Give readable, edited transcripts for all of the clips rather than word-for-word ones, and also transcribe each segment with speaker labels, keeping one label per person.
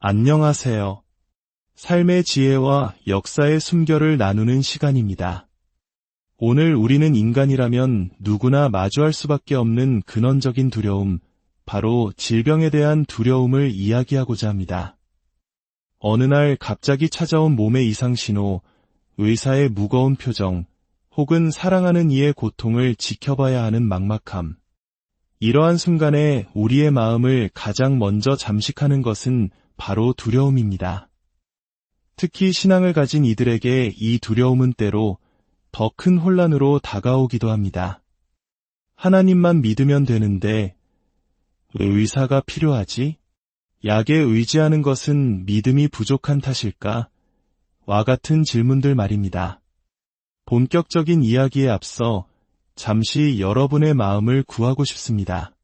Speaker 1: 안녕하세요. 삶의 지혜와 역사의 숨결을 나누는 시간입니다. 오늘 우리는 인간이라면 누구나 마주할 수밖에 없는 근원적인 두려움, 바로 질병에 대한 두려움을 이야기하고자 합니다. 어느 날 갑자기 찾아온 몸의 이상 신호, 의사의 무거운 표정, 혹은 사랑하는 이의 고통을 지켜봐야 하는 막막함. 이러한 순간에 우리의 마음을 가장 먼저 잠식하는 것은 바로 두려움입니다. 특히 신앙을 가진 이들에게 이 두려움은 때로 더 큰 혼란으로 다가오기도 합니다. 하나님만 믿으면 되는데 왜 의사가 필요하지? 약에 의지하는 것은 믿음이 부족한 탓일까? 와 같은 질문들 말입니다. 본격적인 이야기에 앞서 잠시 여러분의 마음을 구하고 싶습니다.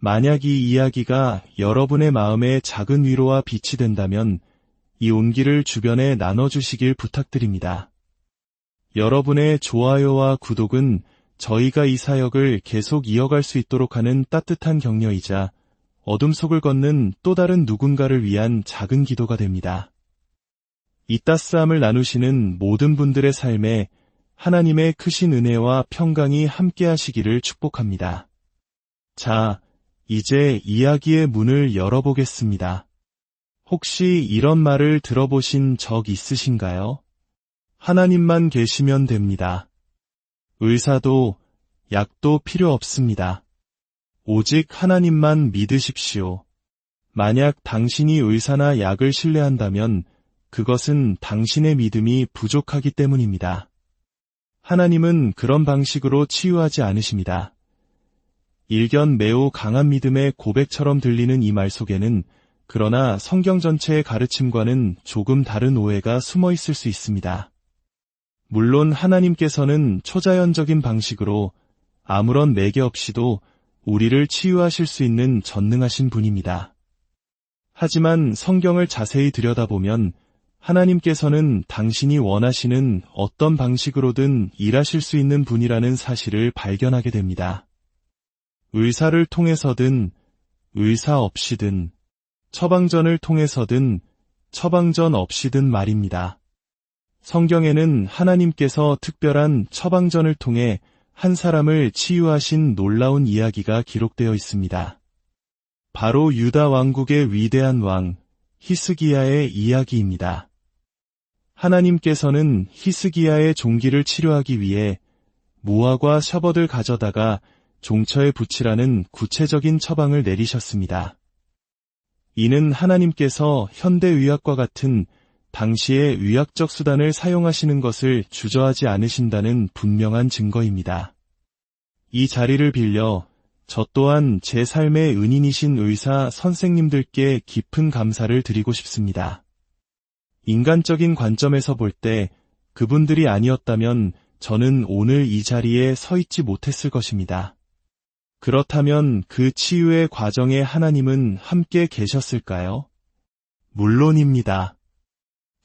Speaker 1: 만약 이 이야기가 여러분의 마음에 작은 위로와 빛이 된다면 이 온기를 주변에 나눠주시길 부탁드립니다. 여러분의 좋아요와 구독은 저희가 이 사역을 계속 이어갈 수 있도록 하는 따뜻한 격려이자 어둠 속을 걷는 또 다른 누군가를 위한 작은 기도가 됩니다. 이 따스함을 나누시는 모든 분들의 삶에 하나님의 크신 은혜와 평강이 함께 하시기를 축복합니다. 자, 이제 이야기의 문을 열어보겠습니다. 혹시 이런 말을 들어보신 적 있으신가요? 하나님만 계시면 됩니다. 의사도 약도 필요 없습니다. 오직 하나님만 믿으십시오. 만약 당신이 의사나 약을 신뢰한다면 그것은 당신의 믿음이 부족하기 때문입니다. 하나님은 그런 방식으로 치유하지 않으십니다. 일견 매우 강한 믿음의 고백처럼 들리는 이 말 속에는 그러나 성경 전체의 가르침과는 조금 다른 오해가 숨어 있을 수 있습니다. 물론 하나님께서는 초자연적인 방식으로 아무런 매개 없이도 우리를 치유하실 수 있는 전능하신 분입니다. 하지만 성경을 자세히 들여다보면 하나님께서는 당신이 원하시는 어떤 방식으로든 일하실 수 있는 분이라는 사실을 발견하게 됩니다. 의사를 통해서든 의사 없이든 처방전을 통해서든 처방전 없이든 말입니다. 성경에는 하나님께서 특별한 처방전을 통해 한 사람을 치유하신 놀라운 이야기가 기록되어 있습니다. 바로 유다 왕국의 위대한 왕 히스기야의 이야기입니다. 하나님께서는 히스기야의 종기를 치료하기 위해 무화과 셔벗을 가져다가 종처에 붙이라는 구체적인 처방을 내리셨습니다. 이는 하나님께서 현대의학과 같은 당시의 의학적 수단을 사용하시는 것을 주저하지 않으신다는 분명한 증거입니다. 이 자리를 빌려 저 또한 제 삶의 은인이신 의사 선생님들께 깊은 감사를 드리고 싶습니다. 인간적인 관점에서 볼 때 그분들이 아니었다면 저는 오늘 이 자리에 서 있지 못했을 것입니다. 그렇다면 그 치유의 과정에 하나님은 함께 계셨을까요? 물론입니다.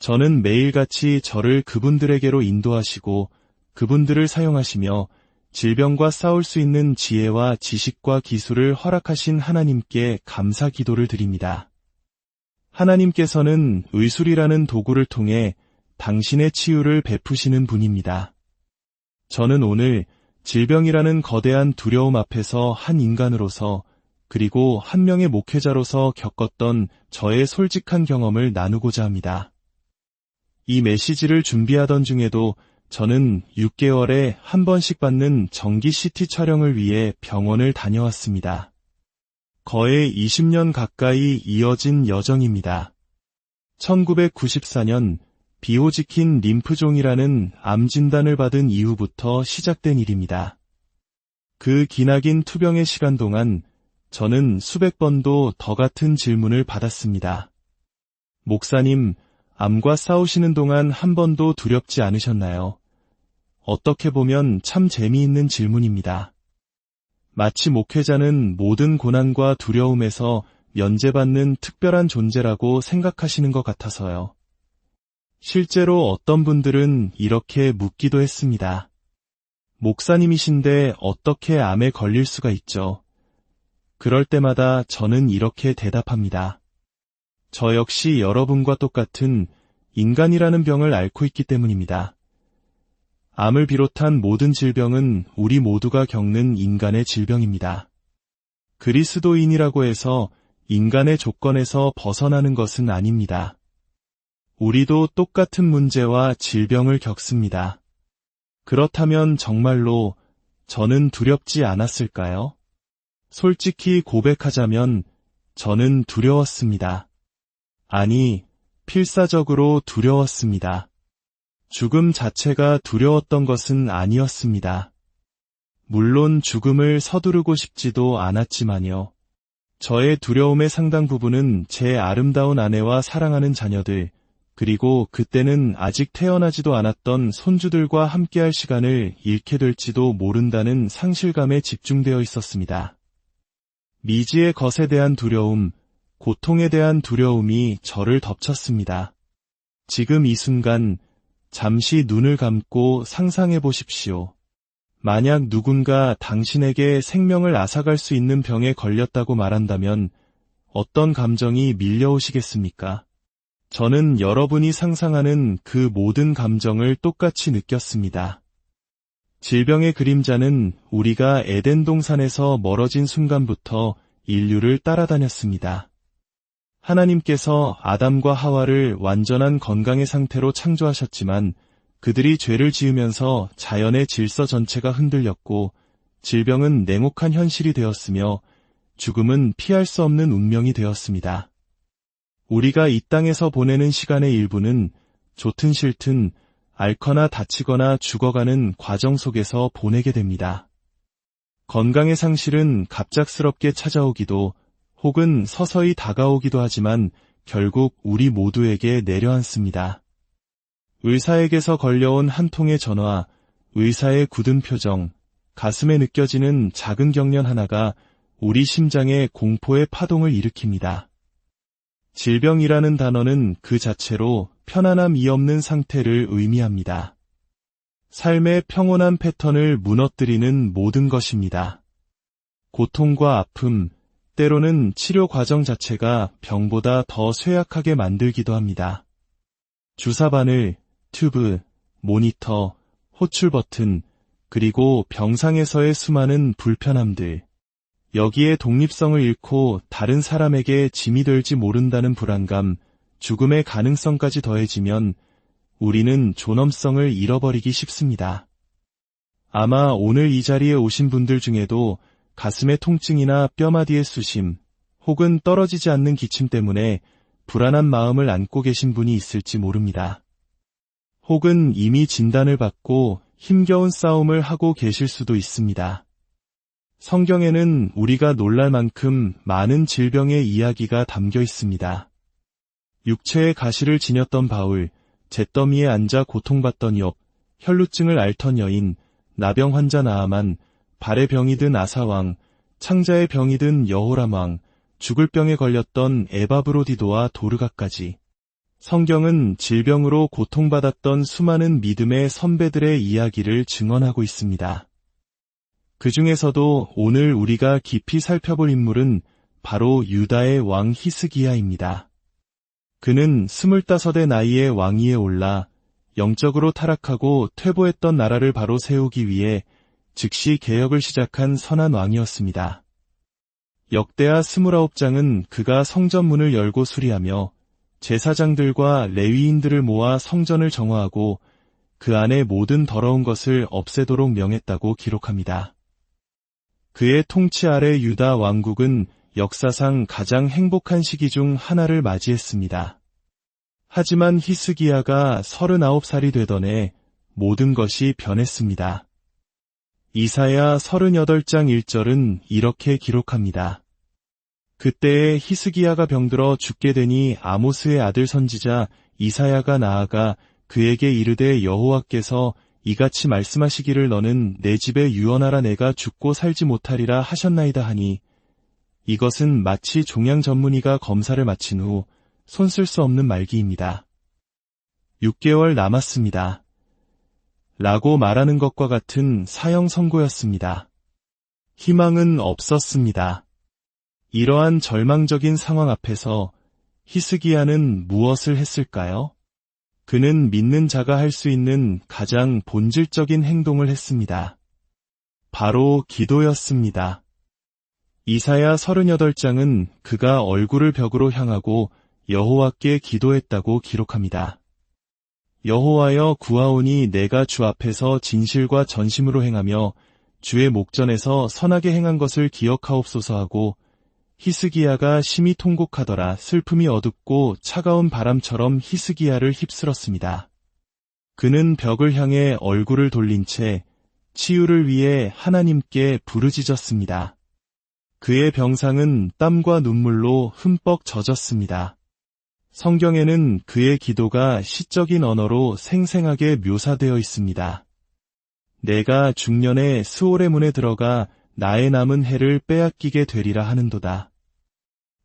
Speaker 1: 저는 매일같이 저를 그분들에게로 인도하시고 그분들을 사용하시며 질병과 싸울 수 있는 지혜와 지식과 기술을 허락하신 하나님께 감사 기도를 드립니다. 하나님께서는 의술이라는 도구를 통해 당신의 치유를 베푸시는 분입니다. 저는 오늘 질병이라는 거대한 두려움 앞에서 한 인간으로서 그리고 한 명의 목회자로서 겪었던 저의 솔직한 경험을 나누고자 합니다. 이 메시지를 준비하던 중에도 저는 6개월에 한 번씩 받는 정기 CT 촬영을 위해 병원을 다녀왔습니다. 거의 20년 가까이 이어진 여정입니다. 1994년 비호지킨 림프종이라는 암 진단을 받은 이후부터 시작된 일입니다. 그 기나긴 투병의 시간 동안 저는 수백 번도 더 같은 질문을 받았습니다. 목사님, 암과 싸우시는 동안 한 번도 두렵지 않으셨나요? 어떻게 보면 참 재미있는 질문입니다. 마치 목회자는 모든 고난과 두려움에서 면제받는 특별한 존재라고 생각하시는 것 같아서요. 실제로 어떤 분들은 이렇게 묻기도 했습니다. 목사님이신데 어떻게 암에 걸릴 수가 있죠? 그럴 때마다 저는 이렇게 대답합니다. 저 역시 여러분과 똑같은 인간이라는 병을 앓고 있기 때문입니다. 암을 비롯한 모든 질병은 우리 모두가 겪는 인간의 질병입니다. 그리스도인이라고 해서 인간의 조건에서 벗어나는 것은 아닙니다. 우리도 똑같은 문제와 질병을 겪습니다. 그렇다면 정말로 저는 두렵지 않았을까요? 솔직히 고백하자면 저는 두려웠습니다. 아니, 필사적으로 두려웠습니다. 죽음 자체가 두려웠던 것은 아니었습니다. 물론 죽음을 서두르고 싶지도 않았지만요. 저의 두려움의 상당 부분은 제 아름다운 아내와 사랑하는 자녀들, 그리고 그때는 아직 태어나지도 않았던 손주들과 함께할 시간을 잃게 될지도 모른다는 상실감에 집중되어 있었습니다. 미지의 것에 대한 두려움, 고통에 대한 두려움이 저를 덮쳤습니다. 지금 이 순간 잠시 눈을 감고 상상해 보십시오. 만약 누군가 당신에게 생명을 앗아갈 수 있는 병에 걸렸다고 말한다면 어떤 감정이 밀려오시겠습니까? 저는 여러분이 상상하는 그 모든 감정을 똑같이 느꼈습니다. 질병의 그림자는 우리가 에덴 동산에서 멀어진 순간부터 인류를 따라다녔습니다. 하나님께서 아담과 하와를 완전한 건강의 상태로 창조하셨지만 그들이 죄를 지으면서 자연의 질서 전체가 흔들렸고 질병은 냉혹한 현실이 되었으며 죽음은 피할 수 없는 운명이 되었습니다. 우리가 이 땅에서 보내는 시간의 일부는 좋든 싫든 앓거나 다치거나 죽어가는 과정 속에서 보내게 됩니다. 건강의 상실은 갑작스럽게 찾아오기도 혹은 서서히 다가오기도 하지만 결국 우리 모두에게 내려앉습니다. 의사에게서 걸려온 한 통의 전화, 의사의 굳은 표정, 가슴에 느껴지는 작은 경련 하나가 우리 심장에 공포의 파동을 일으킵니다. 질병이라는 단어는 그 자체로 편안함이 없는 상태를 의미합니다. 삶의 평온한 패턴을 무너뜨리는 모든 것입니다. 고통과 아픔, 때로는 치료 과정 자체가 병보다 더 쇠약하게 만들기도 합니다. 주사바늘, 튜브, 모니터, 호출 버튼, 그리고 병상에서의 수많은 불편함들. 여기에 독립성을 잃고 다른 사람에게 짐이 될지 모른다는 불안감, 죽음의 가능성까지 더해지면 우리는 존엄성을 잃어버리기 쉽습니다. 아마 오늘 이 자리에 오신 분들 중에도 가슴의 통증이나 뼈마디의 쑤심, 혹은 떨어지지 않는 기침 때문에 불안한 마음을 안고 계신 분이 있을지 모릅니다. 혹은 이미 진단을 받고 힘겨운 싸움을 하고 계실 수도 있습니다. 성경에는 우리가 놀랄 만큼 많은 질병의 이야기가 담겨 있습니다. 육체의 가시를 지녔던 바울, 잿더미에 앉아 고통받던 욥, 혈루증을 앓던 여인, 나병 환자 나아만, 발의 병이 든 아사왕, 창자의 병이 든 여호람왕, 죽을 병에 걸렸던 에바브로디도와 도르가까지. 성경은 질병으로 고통받았던 수많은 믿음의 선배들의 이야기를 증언하고 있습니다. 그 중에서도 오늘 우리가 깊이 살펴볼 인물은 바로 유다의 왕 히스기야입니다. 그는 25의 나이에 왕위에 올라 영적으로 타락하고 퇴보했던 나라를 바로 세우기 위해 즉시 개혁을 시작한 선한 왕이었습니다. 역대하 29장은 그가 성전문을 열고 수리하며 제사장들과 레위인들을 모아 성전을 정화하고 그 안의 모든 더러운 것을 없애도록 명했다고 기록합니다. 그의 통치 아래 유다 왕국은 역사상 가장 행복한 시기 중 하나를 맞이했습니다. 하지만 히스기야가 39살이 되던 해 모든 것이 변했습니다. 이사야 38장 1절은 이렇게 기록합니다. 그때에 히스기야가 병들어 죽게 되니 아모스의 아들 선지자 이사야가 나아가 그에게 이르되 여호와께서 이같이 말씀하시기를 너는 내 집에 유언하라 내가 죽고 살지 못하리라 하셨나이다 하니 이것은 마치 종양 전문의가 검사를 마친 후 손 쓸 수 없는 말기입니다. 6개월 남았습니다. 라고 말하는 것과 같은 사형 선고였습니다. 희망은 없었습니다. 이러한 절망적인 상황 앞에서 히스기야는 무엇을 했을까요? 그는 믿는 자가 할 수 있는 가장 본질적인 행동을 했습니다. 바로 기도였습니다. 이사야 38장은 그가 얼굴을 벽으로 향하고 여호와께 기도했다고 기록합니다. 여호와여 구하오니 내가 주 앞에서 진실과 전심으로 행하며 주의 목전에서 선하게 행한 것을 기억하옵소서 하고 히스기야가 심히 통곡하더라. 슬픔이 어둡고 차가운 바람처럼 히스기야를 휩쓸었습니다. 그는 벽을 향해 얼굴을 돌린 채 치유를 위해 하나님께 부르짖었습니다. 그의 병상은 땀과 눈물로 흠뻑 젖었습니다. 성경에는 그의 기도가 시적인 언어로 생생하게 묘사되어 있습니다. 내가 중년에 스올의 문에 들어가 나의 남은 해를 빼앗기게 되리라 하는도다.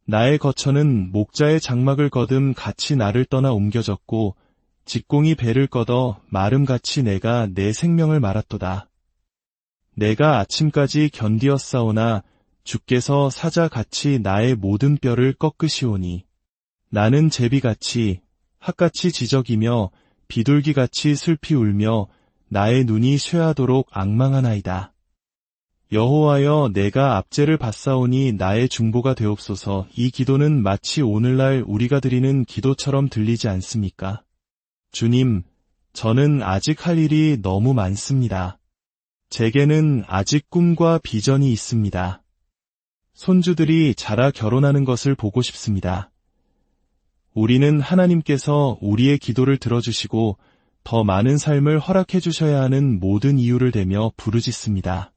Speaker 1: 나의 거처는 목자의 장막을 거듬 같이 나를 떠나 옮겨졌고 직공이 배를 걷어 마름같이 내가 내 생명을 말았도다. 내가 아침까지 견디었사오나 주께서 사자같이 나의 모든 뼈를 꺾으시오니 나는 제비같이 핫같이 지저귀며 비둘기같이 슬피 울며 나의 눈이 쇠하도록 앙망하나이다. 여호와여 내가 압제를 받사오니 나의 중보가 되옵소서. 이 기도는 마치 오늘날 우리가 드리는 기도처럼 들리지 않습니까? 주님, 저는 아직 할 일이 너무 많습니다. 제게는 아직 꿈과 비전이 있습니다. 손주들이 자라 결혼하는 것을 보고 싶습니다. 우리는 하나님께서 우리의 기도를 들어주시고 더 많은 삶을 허락해 주셔야 하는 모든 이유를 대며 부르짖습니다.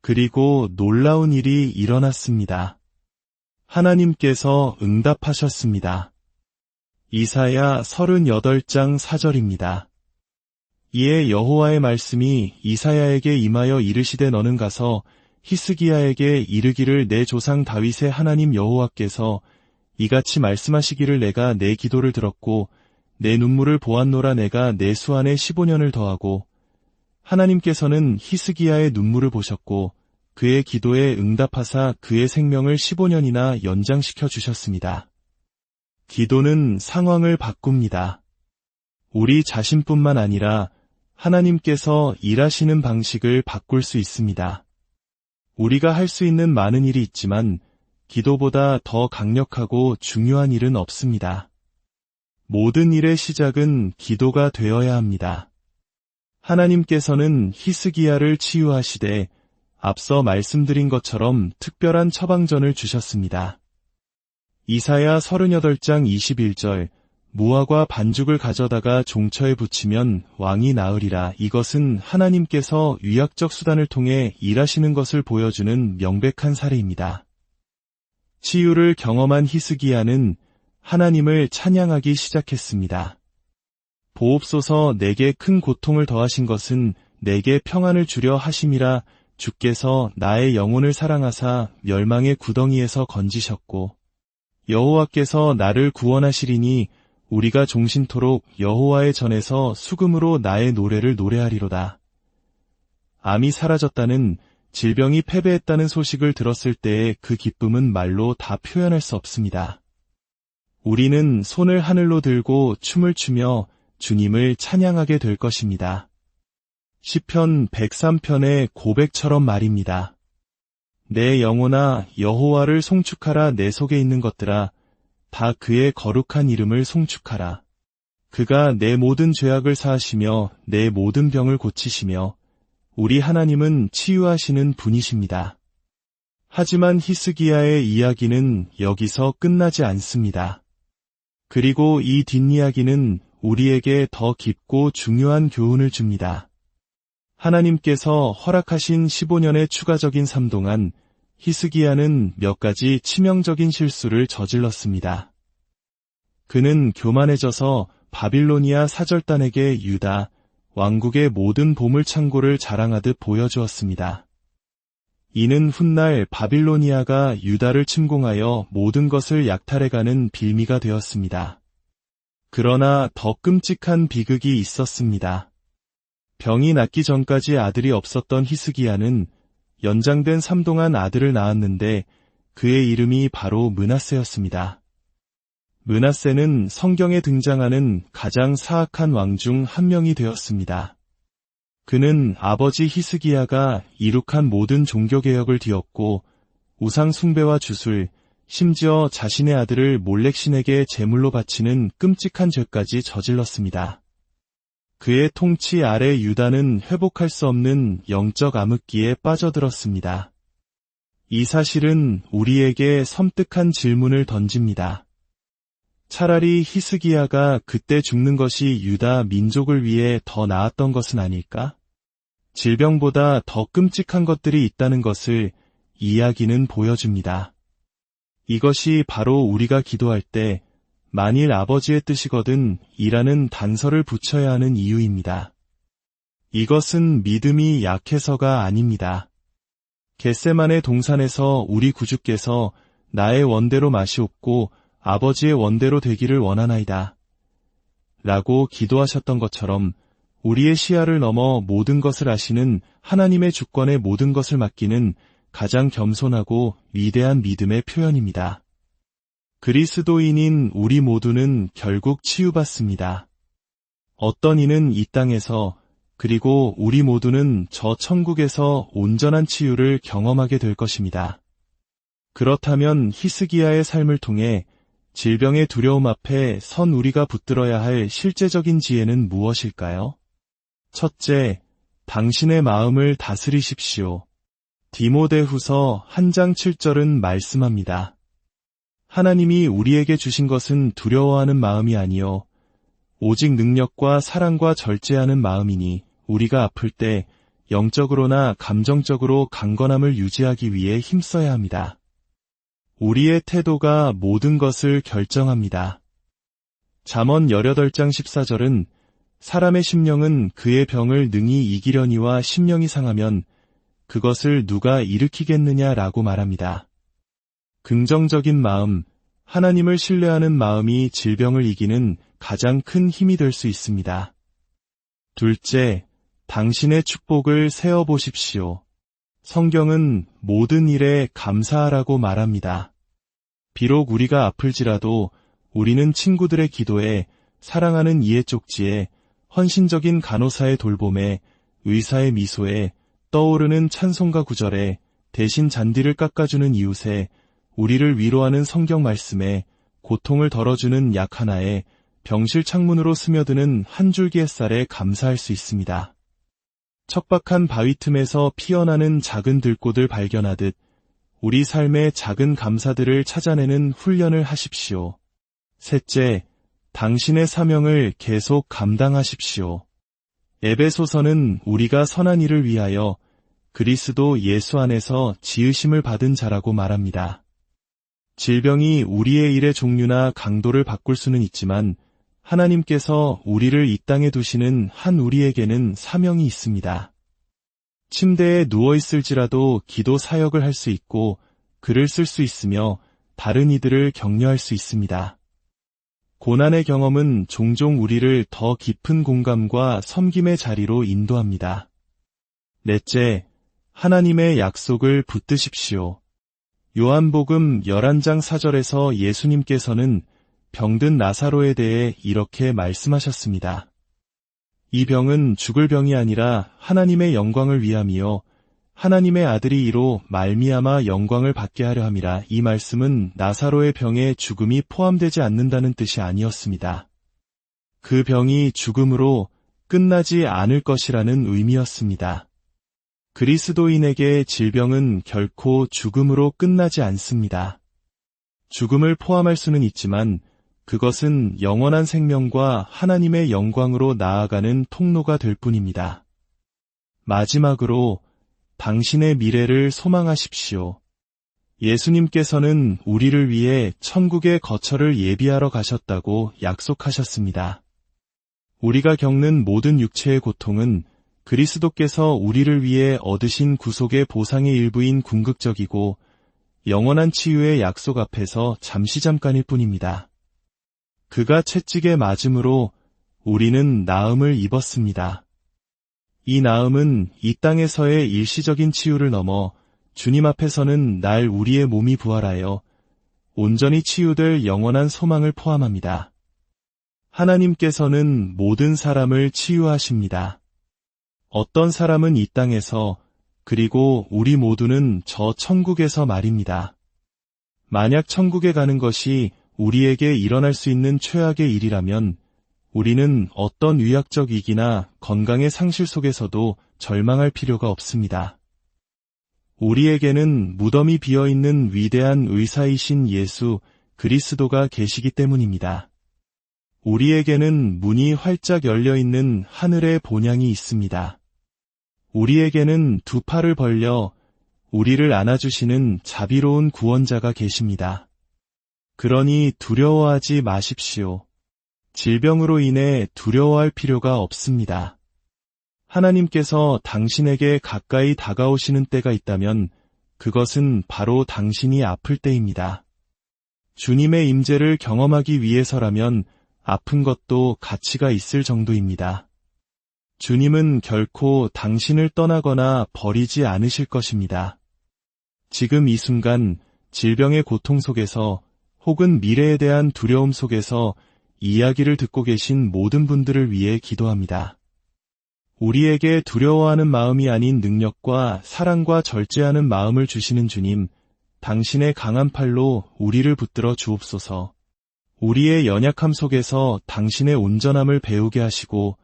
Speaker 1: 그리고 놀라운 일이 일어났습니다. 하나님께서 응답하셨습니다. 이사야 38장 4절입니다. 이에 여호와의 말씀이 이사야에게 임하여 이르시되 너는 가서 히스기야에게 이르기를 내 조상 다윗의 하나님 여호와께서 이같이 말씀하시기를 내가 내 기도를 들었고 내 눈물을 보았노라. 내가 내 수안에 15년을 더하고 하나님께서는 히스기야의 눈물을 보셨고 그의 기도에 응답하사 그의 생명을 15년이나 연장시켜 주셨습니다. 기도는 상황을 바꿉니다. 우리 자신뿐만 아니라 하나님께서 일하시는 방식을 바꿀 수 있습니다. 우리가 할 수 있는 많은 일이 있지만 기도보다 더 강력하고 중요한 일은 없습니다. 모든 일의 시작은 기도가 되어야 합니다. 하나님께서는 히스기야를 치유하시되 앞서 말씀드린 것처럼 특별한 처방전을 주셨습니다. 이사야 38장 21절 무화과 반죽을 가져다가 종처에 붙이면 왕이 나으리라. 이것은 하나님께서 위약적 수단을 통해 일하시는 것을 보여주는 명백한 사례입니다. 치유를 경험한 히스기야는 하나님을 찬양하기 시작했습니다. 보옵소서 내게 큰 고통을 더하신 것은 내게 평안을 주려 하심이라. 주께서 나의 영혼을 사랑하사 멸망의 구덩이에서 건지셨고 여호와께서 나를 구원하시리니 우리가 종신토록 여호와의 전에서 수금으로 나의 노래를 노래하리로다. 암이 사라졌다는 질병이 패배했다는 소식을 들었을 때의 그 기쁨은 말로 다 표현할 수 없습니다. 우리는 손을 하늘로 들고 춤을 추며 주님을 찬양하게 될 것입니다. 시편 103편의 고백처럼 말입니다. 내 영혼아 여호와를 송축하라. 내 속에 있는 것들아 다 그의 거룩한 이름을 송축하라. 그가 내 모든 죄악을 사하시며 내 모든 병을 고치시며 우리 하나님은 치유하시는 분이십니다. 하지만 히스기야의 이야기는 여기서 끝나지 않습니다. 그리고 이 뒷이야기는 우리에게 더 깊고 중요한 교훈을 줍니다. 하나님께서 허락하신 15년의 추가적인 삶 동안 히스기야는 몇 가지 치명적인 실수를 저질렀습니다. 그는 교만해져서 바빌로니아 사절단에게 유다, 왕국의 모든 보물창고를 자랑하듯 보여주었습니다. 이는 훗날 바빌로니아가 유다를 침공하여 모든 것을 약탈해가는 빌미가 되었습니다. 그러나 더 끔찍한 비극이 있었습니다. 병이 낫기 전까지 아들이 없었던 히스기야는 연장된 삶 동안 아들을 낳았는데 그의 이름이 바로 므낫세였습니다. 므낫세는 성경에 등장하는 가장 사악한 왕 중 한 명이 되었습니다. 그는 아버지 히스기야가 이룩한 모든 종교개혁을 뒤엎고 우상 숭배와 주술, 심지어 자신의 아들을 몰렉신에게 제물로 바치는 끔찍한 죄까지 저질렀습니다. 그의 통치 아래 유다는 회복할 수 없는 영적 암흑기에 빠져들었습니다. 이 사실은 우리에게 섬뜩한 질문을 던집니다. 차라리 히스기야가 그때 죽는 것이 유다 민족을 위해 더 나았던 것은 아닐까? 질병보다 더 끔찍한 것들이 있다는 것을 이야기는 보여줍니다. 이것이 바로 우리가 기도할 때 만일 아버지의 뜻이거든 이라는 단서를 붙여야 하는 이유입니다. 이것은 믿음이 약해서가 아닙니다. 겟세마네 동산에서 우리 구주께서 나의 원대로 마시옵고 아버지의 원대로 되기를 원하나이다. 라고 기도하셨던 것처럼 우리의 시야를 넘어 모든 것을 아시는 하나님의 주권에 모든 것을 맡기는 가장 겸손하고 위대한 믿음의 표현입니다. 그리스도인인 우리 모두는 결국 치유받습니다. 어떤 이는 이 땅에서 그리고 우리 모두는 저 천국에서 온전한 치유를 경험하게 될 것입니다. 그렇다면 히스기야의 삶을 통해 질병의 두려움 앞에 선 우리가 붙들어야 할 실제적인 지혜는 무엇일까요? 첫째, 당신의 마음을 다스리십시오. 디모데후서 1장 7절은 말씀합니다. 하나님이 우리에게 주신 것은 두려워하는 마음이 아니요 오직 능력과 사랑과 절제하는 마음이니 우리가 아플 때 영적으로나 감정적으로 강건함을 유지하기 위해 힘써야 합니다. 우리의 태도가 모든 것을 결정합니다. 잠언 18장 14절은 사람의 심령은 그의 병을 능히 이기려니와 심령이 상하면 그것을 누가 일으키겠느냐라고 말합니다. 긍정적인 마음, 하나님을 신뢰하는 마음이 질병을 이기는 가장 큰 힘이 될 수 있습니다. 둘째, 당신의 축복을 세어보십시오. 성경은 모든 일에 감사하라고 말합니다. 비록 우리가 아플지라도 우리는 친구들의 기도에, 사랑하는 이의 쪽지에, 헌신적인 간호사의 돌봄에, 의사의 미소에, 떠오르는 찬송가 구절에, 대신 잔디를 깎아주는 이웃에, 우리를 위로하는 성경 말씀에, 고통을 덜어주는 약 하나에, 병실 창문으로 스며드는 한 줄기 햇살에 감사할 수 있습니다. 척박한 바위 틈에서 피어나는 작은 들꽃을 발견하듯 우리 삶의 작은 감사들을 찾아내는 훈련을 하십시오. 셋째, 당신의 사명을 계속 감당하십시오. 에베소서는 우리가 선한 일을 위하여 그리스도 예수 안에서 지으심을 받은 자라고 말합니다. 질병이 우리의 일의 종류나 강도를 바꿀 수는 있지만 하나님께서 우리를 이 땅에 두시는 한 우리에게는 사명이 있습니다. 침대에 누워있을지라도 기도 사역을 할 수 있고 글을 쓸 수 있으며 다른 이들을 격려할 수 있습니다. 고난의 경험은 종종 우리를 더 깊은 공감과 섬김의 자리로 인도합니다. 넷째, 하나님의 약속을 붙드십시오. 요한복음 11장 4절에서 예수님께서는 병든 나사로에 대해 이렇게 말씀하셨습니다. 이 병은 죽을 병이 아니라 하나님의 영광을 위함이요 하나님의 아들이 이로 말미암아 영광을 받게 하려 함이라. 이 말씀은 나사로의 병에 죽음이 포함되지 않는다는 뜻이 아니었습니다. 그 병이 죽음으로 끝나지 않을 것이라는 의미였습니다. 그리스도인에게 질병은 결코 죽음으로 끝나지 않습니다. 죽음을 포함할 수는 있지만 그것은 영원한 생명과 하나님의 영광으로 나아가는 통로가 될 뿐입니다. 마지막으로 당신의 미래를 소망하십시오. 예수님께서는 우리를 위해 천국의 거처를 예비하러 가셨다고 약속하셨습니다. 우리가 겪는 모든 육체의 고통은 그리스도께서 우리를 위해 얻으신 구속의 보상의 일부인 궁극적이고 영원한 치유의 약속 앞에서 잠깐일 뿐입니다. 그가 채찍에 맞음으로 우리는 나음을 입었습니다. 이 나음은 이 땅에서의 일시적인 치유를 넘어 주님 앞에서는 날 우리의 몸이 부활하여 온전히 치유될 영원한 소망을 포함합니다. 하나님께서는 모든 사람을 치유하십니다. 어떤 사람은 이 땅에서, 그리고 우리 모두는 저 천국에서 말입니다. 만약 천국에 가는 것이 우리에게 일어날 수 있는 최악의 일이라면 우리는 어떤 의학적 위기나 건강의 상실 속에서도 절망할 필요가 없습니다. 우리에게는 무덤이 비어있는 위대한 의사이신 예수 그리스도가 계시기 때문입니다. 우리에게는 문이 활짝 열려있는 하늘의 본향이 있습니다. 우리에게는 두 팔을 벌려 우리를 안아주시는 자비로운 구원자가 계십니다. 그러니 두려워하지 마십시오. 질병으로 인해 두려워할 필요가 없습니다. 하나님께서 당신에게 가까이 다가오시는 때가 있다면 그것은 바로 당신이 아플 때입니다. 주님의 임재를 경험하기 위해서라면 아픈 것도 가치가 있을 정도입니다. 주님은 결코 당신을 떠나거나 버리지 않으실 것입니다. 지금 이 순간 질병의 고통 속에서 혹은 미래에 대한 두려움 속에서 이야기를 듣고 계신 모든 분들을 위해 기도합니다. 우리에게 두려워하는 마음이 아닌 능력과 사랑과 절제하는 마음을 주시는 주님, 당신의 강한 팔로 우리를 붙들어 주옵소서. 우리의 연약함 속에서 당신의 온전함을 배우게 하시고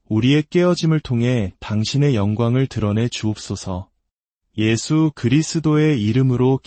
Speaker 1: 우리의 깨어짐을 통해 당신의 영광을 드러내 주옵소서. 예수 그리스도의 이름으로